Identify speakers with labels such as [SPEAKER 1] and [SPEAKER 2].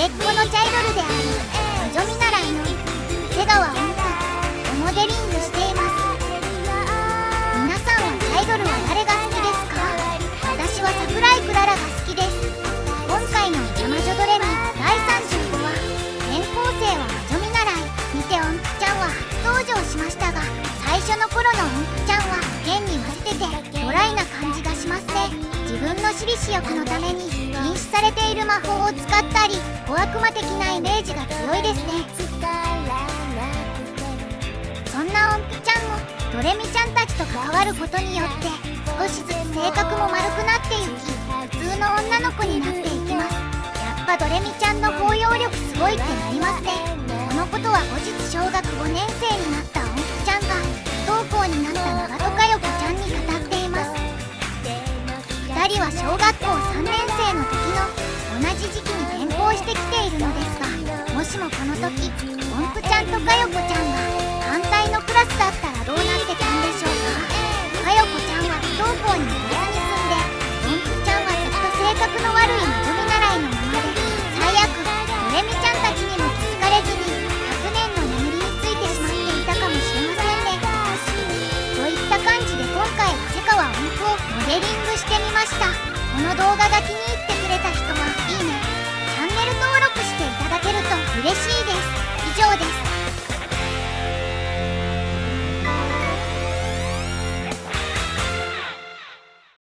[SPEAKER 1] 末っ子のチャイドルである魔女見習いの瀬川音符をモデリングしています。皆さんはチャイドルは誰が好きですか？私は桜井クララが好きです。今回の「魔女ドレミ」第35話「転校生は魔女見習い」にて音符ちゃんは初登場しましたが、最初の頃の音符ちゃんは変に混ぜててドライな感じがしますね。自分の私利私欲のために禁止されている魔法を使ったり、小悪魔的なイメージが強いですね。そんな音符ちゃんもドレミちゃんたちと関わることによって少しずつ性格も丸くなっていき、普通の女の子になっていきます。やっぱドレミちゃんの包容力すごいってなりますね。このことは後日小学5年生になった音符ちゃんが不登校になった長戸佳代子ちゃんに語っています。2人は小学校3年生の時の同じ時期に転校してきているのですが、もしもこの時音符ちゃんと佳代子ちゃんが反対のクラスだったらどうなってたんでしょうか。佳代子ちゃんは不登校に行かずに住んで、音符ちゃんはずっと性格の悪い魔女見習いのままで、最悪ドレミちゃんたちにも気づかれずに100年の眠りについてしまっていたかもしれませんね。といった感じで今回は瀬川音符をモデリングしてみました。この動画が気に入って